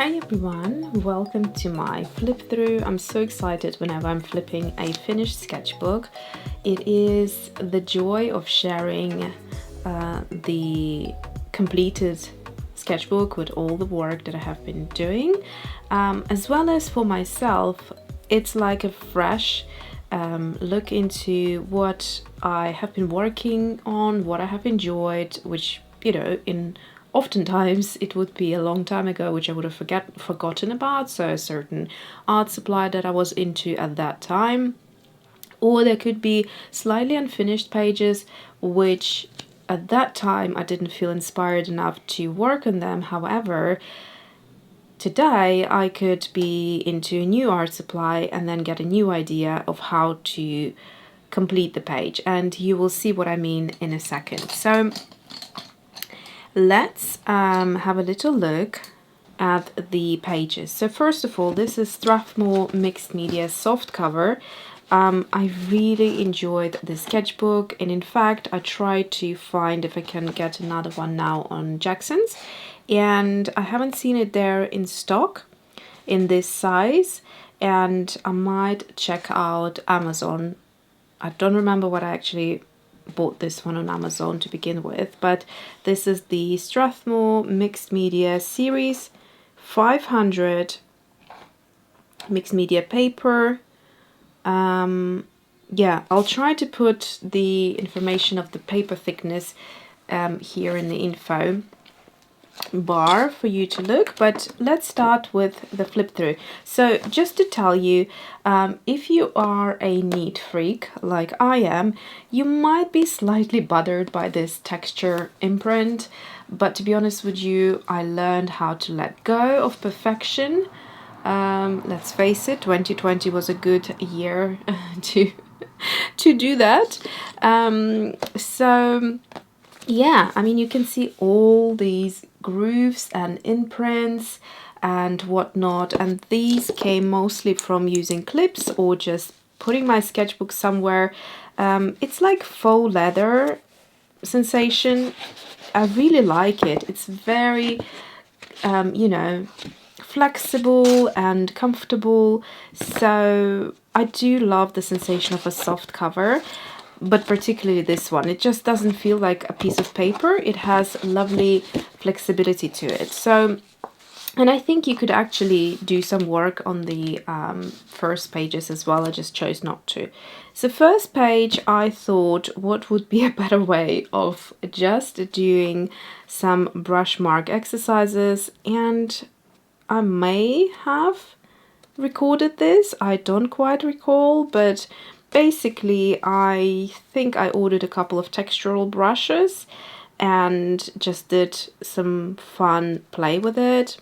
Hi everyone, welcome to my flip through. I'm so excited whenever I'm flipping a finished sketchbook. It is the joy of sharing the completed sketchbook with all the work that I have been doing, as well as for myself. It's like a fresh look into what I have been working on, what I have enjoyed, which, you know, oftentimes it would be a long time ago, which I would have forgotten about. So a certain art supply that I was into at that time, or there could be slightly unfinished pages which at that time I didn't feel inspired enough to work on them. However, today I could be into a new art supply and then get a new idea of how to complete the page, and you will see what I mean in a second. So let's have a little look at the pages. So first of all, this is Strathmore Mixed Media soft cover. I really enjoyed the sketchbook, and in fact I tried to find if I can get another one now on Jackson's, and I haven't seen it there in stock in this size, and I might check out Amazon. I don't remember what I actually bought this one on Amazon to begin with, but this is the Strathmore Mixed Media series 500 mixed media paper. Yeah, I'll try to put the information of the paper thickness here in the info bar for you to look, but let's start with the flip through. So just to tell you, if you are a neat freak like I am, you might be slightly bothered by this texture imprint, but to be honest with you, I learned how to let go of perfection. Let's face it, 2020 was a good year to do that. So yeah, I mean, you can see all these grooves and imprints and whatnot, and these came mostly from using clips or just putting my sketchbook somewhere. It's like faux leather sensation. I really like it. It's very, you know, flexible and comfortable. So I do love the sensation of a soft cover, but particularly this one. It just doesn't feel like a piece of paper. It has lovely flexibility to it. So, and I think you could actually do some work on the first pages as well. I just chose not to. So first page, I thought, what would be a better way of just doing some brush mark exercises, and I may have recorded this. I don't quite recall, but basically I think I ordered a couple of textural brushes and just did some fun play with it.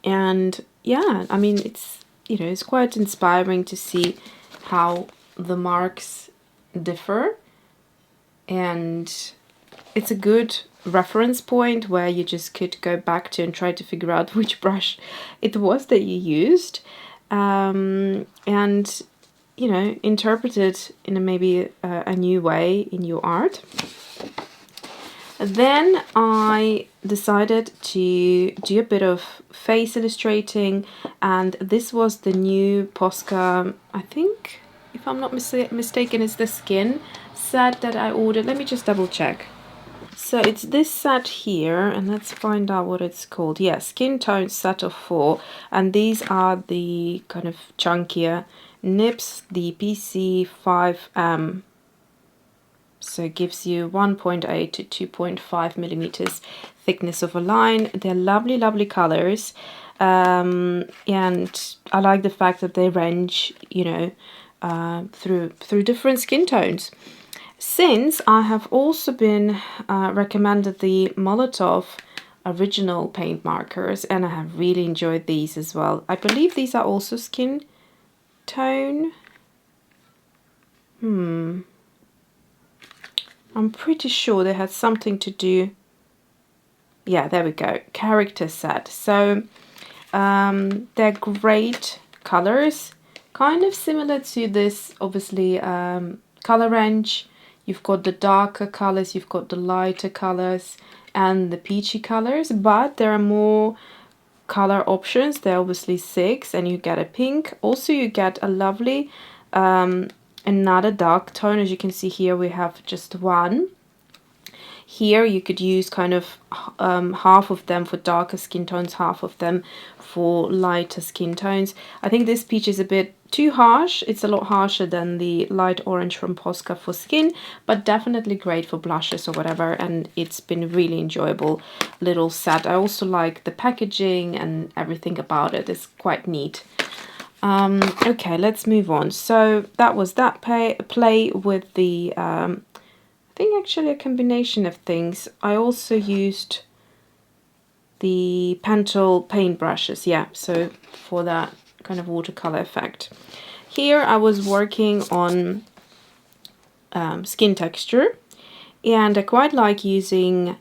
And yeah, I mean, it's, you know, it's quite inspiring to see how the marks differ, and it's a good reference point where you just could go back to and try to figure out which brush it was that you used, and, you know, interpret it in maybe a new way in your art. Then I decided to do a bit of face illustrating, and this was the new Posca, I think, if I'm not mistaken, it's the skin set that I ordered. Let me just double check. So it's this set here, and let's find out what it's called. Yeah, Skin Tone set of 4, and these are the kind of chunkier nibs, the PC5M. So it gives you 1.8 to 2.5 millimeters thickness of a line. They're lovely, lovely colors, and I like the fact that they range, you know, through different skin tones. Since I have also been recommended the Molotov original paint markers, and I have really enjoyed these as well. I believe these are also skin tone. I'm pretty sure they had something to do. Yeah, there we go. Character set. So they're great colors, kind of similar to this, obviously, color range. You've got the darker colors, you've got the lighter colors, and the peachy colors, but there are more color options. There are obviously 6, and you get a pink. Also you get a lovely another dark tone. As you can see here, we have just one. Here you could use kind of half of them for darker skin tones, half of them for lighter skin tones. I think this peach is a bit too harsh. It's a lot harsher than the light orange from Posca for skin, but definitely great for blushes or whatever, and it's been really enjoyable little set. I also like the packaging and everything about it. It's quite neat. Okay, let's move on. So that was that play with the I think actually a combination of things. I also used the Pentel paint brushes, yeah, so for that kind of watercolor effect. Here I was working on skin texture, and I quite like using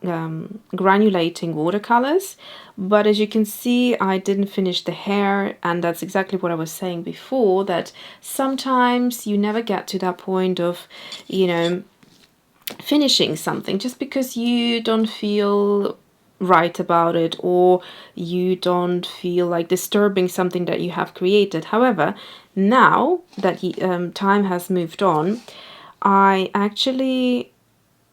granulating watercolors, but as you can see, I didn't finish the hair, and that's exactly what I was saying before, that sometimes you never get to that point of, you know, finishing something just because you don't feel right about it, or you don't feel like disturbing something that you have created. However, now that time has moved on, I actually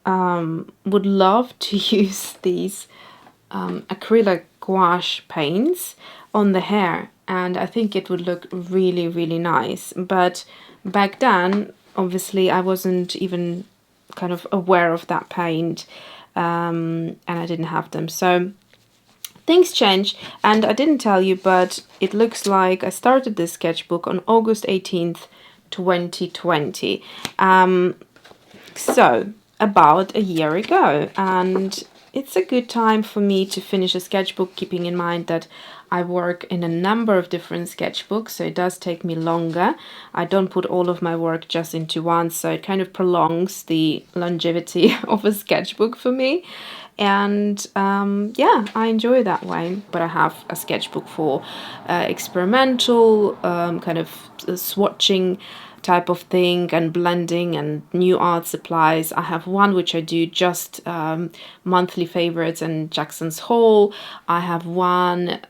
would love to use these acrylic gouache paints on the hair, and I think it would look really, really nice. But back then, obviously, I wasn't even kind of aware of that paint, and I didn't have them. So things change, and I didn't tell you, but it looks like I started this sketchbook on August 18th, 2020. So about a year ago, and it's a good time for me to finish a sketchbook, keeping in mind that I work in a number of different sketchbooks, so it does take me longer. I don't put all of my work just into one, so it kind of prolongs the longevity of a sketchbook for me. And yeah, I enjoy it that way. But I have a sketchbook for experimental kind of swatching type of thing, and blending and new art supplies. I have one which I do just monthly favorites and Jackson's Haul. I have one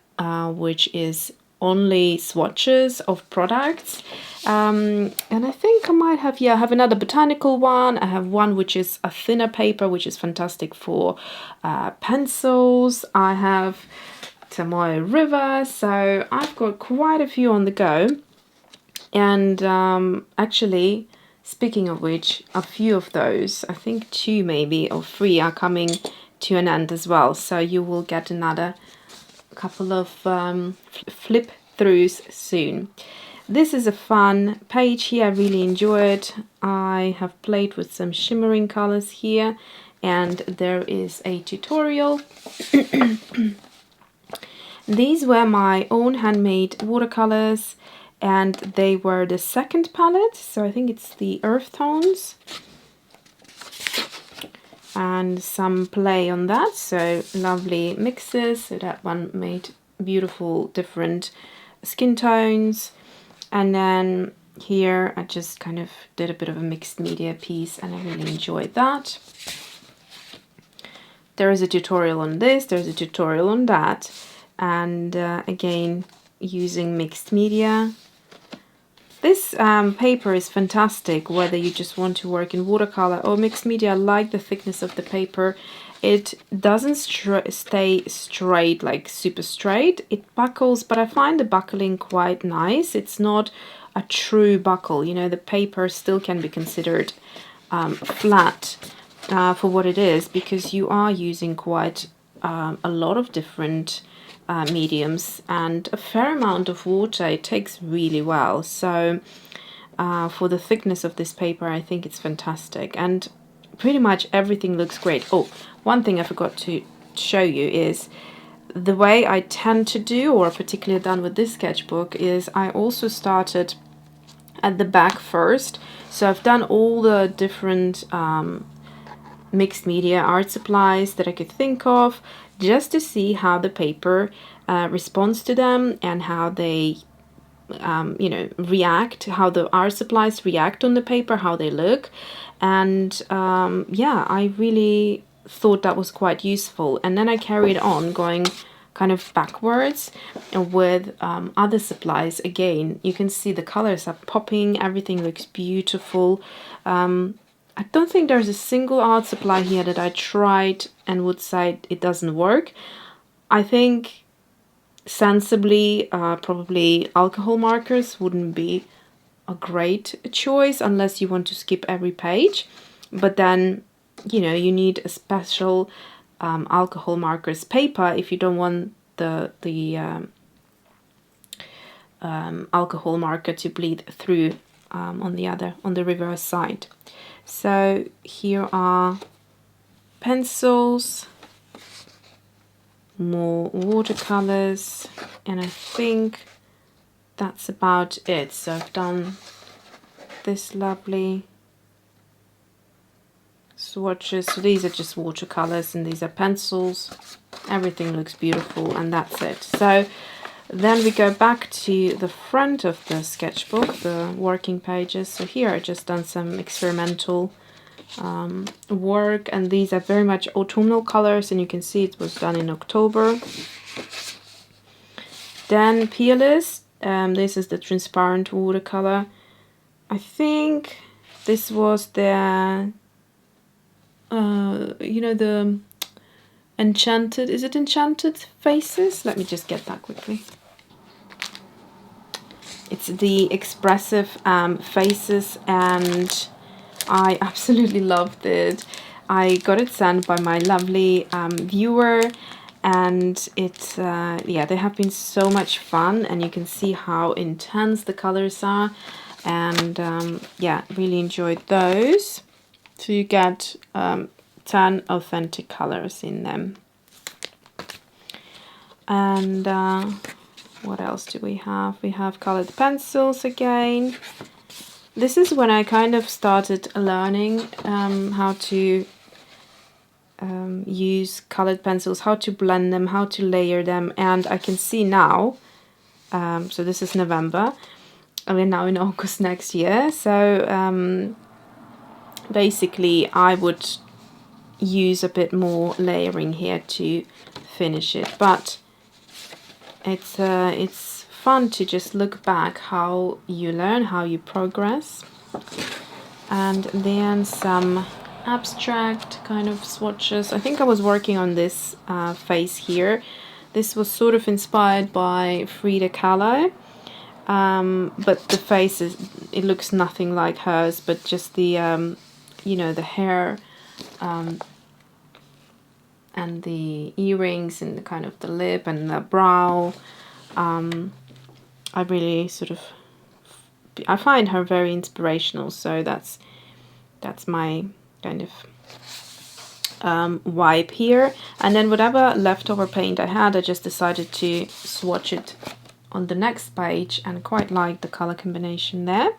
which is only swatches of products, and I think I might have, yeah, I have another botanical one. I have one which is a thinner paper, which is fantastic for pencils. I have Tamoyo River, so I've got quite a few on the go. And actually, speaking of which, a few of those, I think 2 maybe or 3, are coming to an end as well. So you will get another couple of flip throughs soon. This is a fun page here. I really enjoy it. I have played with some shimmering colors here, and there is a tutorial. These were my own handmade watercolors, and they were the second palette, so I think it's the earth tones, and some play on that, so lovely mixes. So that one made beautiful different skin tones. And then here I just kind of did a bit of a mixed media piece, and I really enjoyed that. There is a tutorial on this, there's a tutorial on that, and again using mixed media. This paper is fantastic, whether you just want to work in watercolor or mixed media. I like the thickness of the paper. It doesn't stay straight, like super straight. It buckles, but I find the buckling quite nice. It's not a true buckle. You know, the paper still can be considered flat for what it is, because you are using quite a lot of different mediums and a fair amount of water. It takes really well. So for the thickness of this paper, I think it's fantastic, and pretty much everything looks great. Oh, one thing I forgot to show you is the way I tend to do, or particularly done with this sketchbook, is I also started at the back first. So I've done all the different mixed media art supplies that I could think of, just to see how the paper responds to them, and how they you know, react, how the art supplies react on the paper, how they look. And yeah, I really thought that was quite useful. And then I carried on going kind of backwards with other supplies. Again, you can see the colors are popping, everything looks beautiful. I don't think there's a single art supply here that I tried and would say it doesn't work. I think sensibly, probably alcohol markers wouldn't be a great choice unless you want to skip every page, but then you know you need a special alcohol markers paper if you don't want the alcohol marker to bleed through on the reverse side. So here are pencils, more watercolors, and I think that's about it. So I've done this lovely swatches. So these are just watercolors and these are pencils. Everything looks beautiful, and that's it. So then we go back to the front of the sketchbook, the working pages. So here I just done some experimental work, and these are very much autumnal colors, and you can see it was done in October. Then Peerless, this is the transparent watercolor. I think this was the you know, the Enchanted, is it Enchanted Faces? Let me just get that quickly. It's the expressive faces, and I absolutely loved it. I got it sent by my lovely viewer, and it's yeah, they have been so much fun, and you can see how intense the colors are, and yeah, really enjoyed those. So you get 10 authentic colors in them. And what else do we have? We have colored pencils again. This is when I kind of started learning how to use colored pencils, how to blend them, how to layer them. And I can see now, so this is November, and we're now in August next year. So basically I would use a bit more layering here to finish it, but it's fun to just look back how you learn, how you progress. And then some abstract kind of swatches. I think I was working on this face here. This was sort of inspired by Frida Kahlo, but the face it looks nothing like hers, but just the you know, the hair and the earrings and the kind of the lip and the brow. I really sort of, I find her very inspirational, so that's my kind of vibe here. And then whatever leftover paint I had, I just decided to swatch it on the next page, and quite like the color combination there.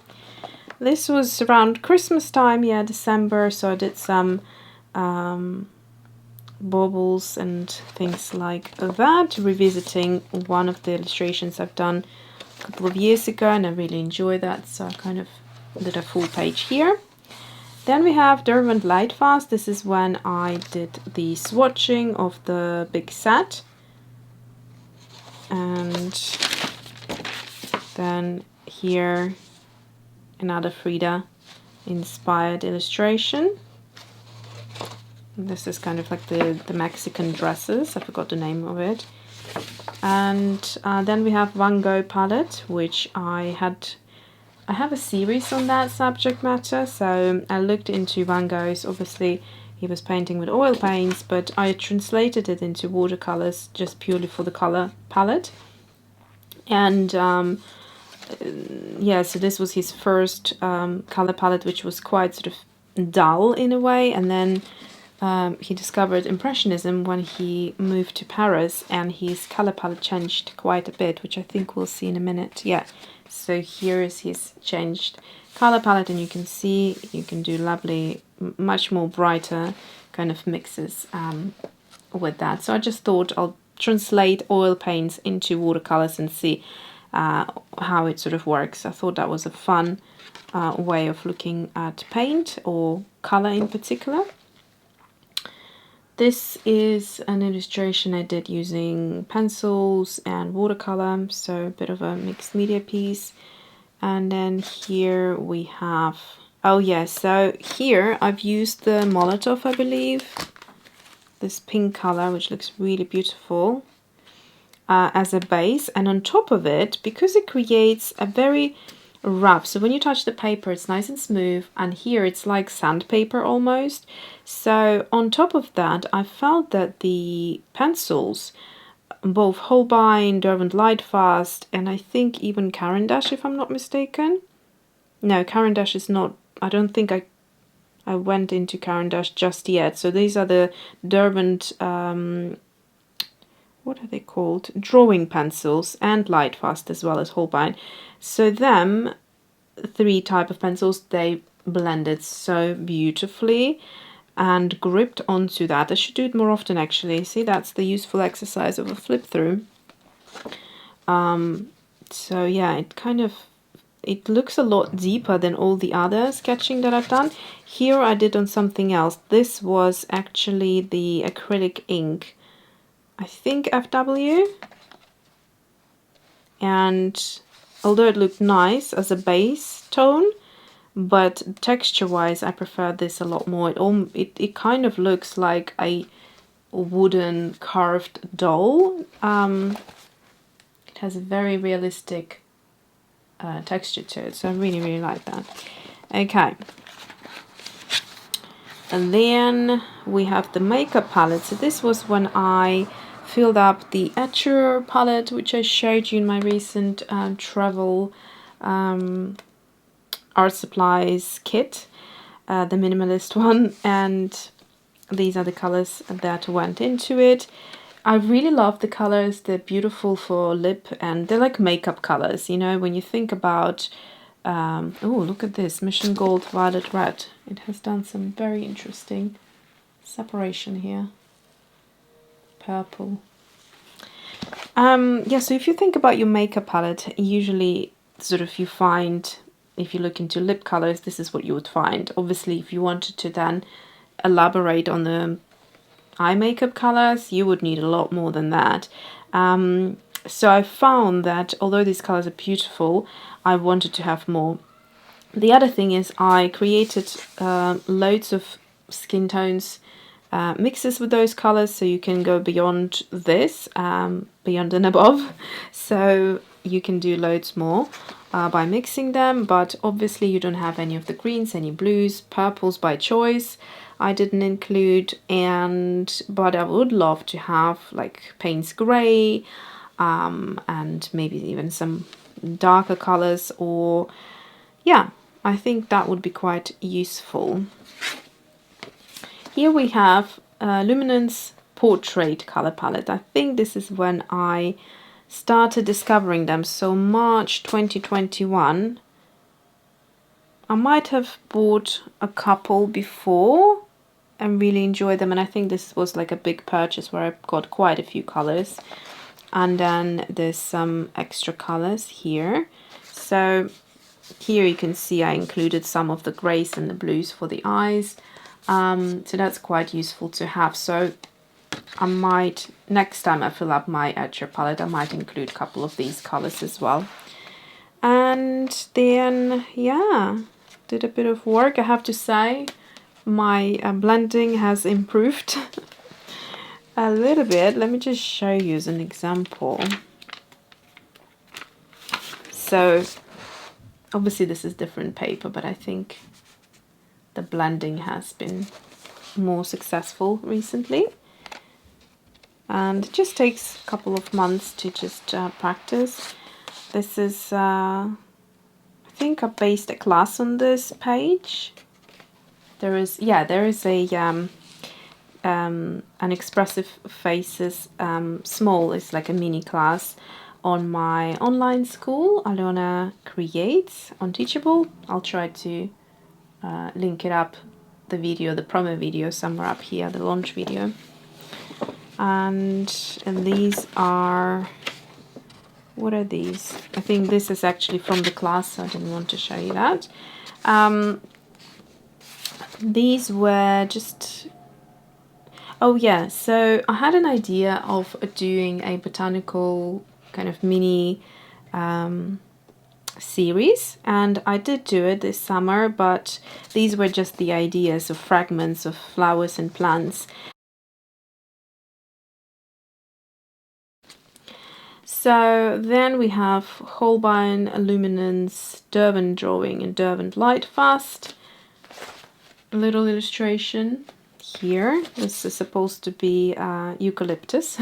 This was around Christmas time, yeah, December, so I did some baubles and things like that, revisiting one of the illustrations I've done a couple of years ago, and I really enjoy that, so I kind of did a full page here. Then we have Derwent Lightfast. This is when I did the swatching of the big set. And then here another Frida inspired illustration. This is kind of like the Mexican dresses. I forgot the name of it. And then we have Van Gogh palette, which I have a series on that subject matter. So I looked into Van Gogh's. Obviously he was painting with oil paints, but I translated it into watercolors just purely for the color palette. And yeah, so this was his first color palette, which was quite sort of dull in a way, and then he discovered Impressionism when he moved to Paris, and his color palette changed quite a bit, which I think we'll see in a minute. Yeah, so here is his changed color palette, and you can see you can do lovely, much more brighter kind of mixes with that. So I just thought I'll translate oil paints into watercolors and see how it sort of works. I thought that was a fun way of looking at paint or color in particular. This is an illustration I did using pencils and watercolor, so a bit of a mixed media piece. And then here we have, oh yes, so here I've used the Molotov, I believe, this pink color, which looks really beautiful, as a base. And on top of it, because it creates a very rough, so when you touch the paper it's nice and smooth, and here it's like sandpaper almost. So on top of that, I felt that the pencils, both Holbein, Derwent Lightfast, and I think even Caran d'Ache, if I'm not mistaken. No, Caran d'Ache is not, I don't think I went into Caran d'Ache just yet. So these are the Derwent, what are they called? Drawing pencils, and Lightfast as well as Holbein. So them three type of pencils, they blended so beautifully and gripped onto that. I should do it more often actually. See, that's the useful exercise of a flip through. So yeah, it looks a lot deeper than all the other sketching that I've done. Here I did on something else. This was actually the acrylic ink, I think FW. And although it looked nice as a base tone, but texture-wise I prefer this a lot more. It kind of looks like a wooden carved doll. It has a very realistic texture to it, so I really like that. Okay, and then we have the makeup palette. So this was when I filled up the Etcher palette, which I showed you in my recent travel art supplies kit, the minimalist one, and these are the colors that went into it. I really love the colors. They're beautiful for lip, and they're like makeup colors, you know, when you think about oh, look at this, Mission Gold, Violet Red. It has done some very interesting separation here. Purple. Yeah, so if you think about your makeup palette, usually sort of you find, if you look into lip colors, this is what you would find. Obviously, if you wanted to then elaborate on the eye makeup colors, you would need a lot more than that. So I found that although these colors are beautiful, I wanted to have more. The other thing is I created loads of skin tones mixes with those colors, so you can go beyond this, beyond and above. So you can do loads more by mixing them, but obviously you don't have any of the greens, any blues, purples by choice I didn't include, but I would love to have like Payne's Grey, and maybe even some darker colors, or yeah, I think that would be quite useful. Here we have Luminance Portrait color palette. I think this is when I started discovering them, so March 2021. I might have bought a couple before and really enjoyed them, and I think this was like a big purchase where I got quite a few colors. And then there's some extra colors here. So here you can see I included some of the grays and the blues for the eyes. So that's quite useful to have. So I might, next time I fill up my Etcher palette, I might include a couple of these colors as well. And then, yeah, did a bit of work, I have to say. My blending has improved a little bit. Let me just show you as an example. So obviously this is different paper, but I think the blending has been more successful recently. And it just takes a couple of months to just practice. This is, I think I based a class on this page. There is a an Expressive Faces small, it's like a mini class on my online school, Alyona Creates on Teachable. I'll try to link it up, the video, the promo video, somewhere up here, the launch video. And these are, what are these? I think this is actually from the class, so I didn't want to show you that. These were just, Oh yeah, so I had an idea of doing a botanical kind of mini series, and I did do it this summer, but these were just the ideas of fragments of flowers and plants. So then we have Holbein Luminance Derwent Drawing and Derwent Light Fast. A little illustration here. This is supposed to be eucalyptus.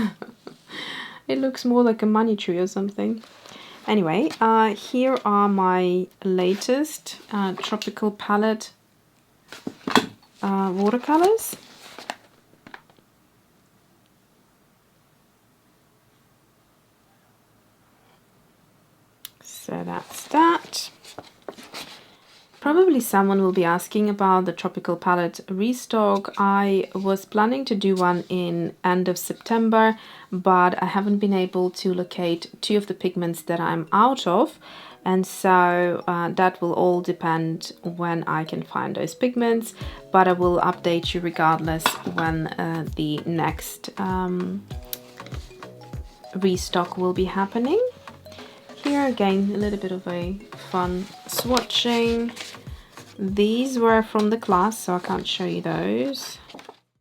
It looks more like a money tree or something. Anyway, here are my latest tropical palette watercolors. So that's that. Probably someone will be asking about the tropical palette restock. I was planning to do one in end of September, but I haven't been able to locate two of the pigments that I'm out of, and so that will all depend when I can find those pigments, but I will update you regardless when the next restock will be happening. Here again, a little bit of a fun swatching. These were from the class, so I can't show you those.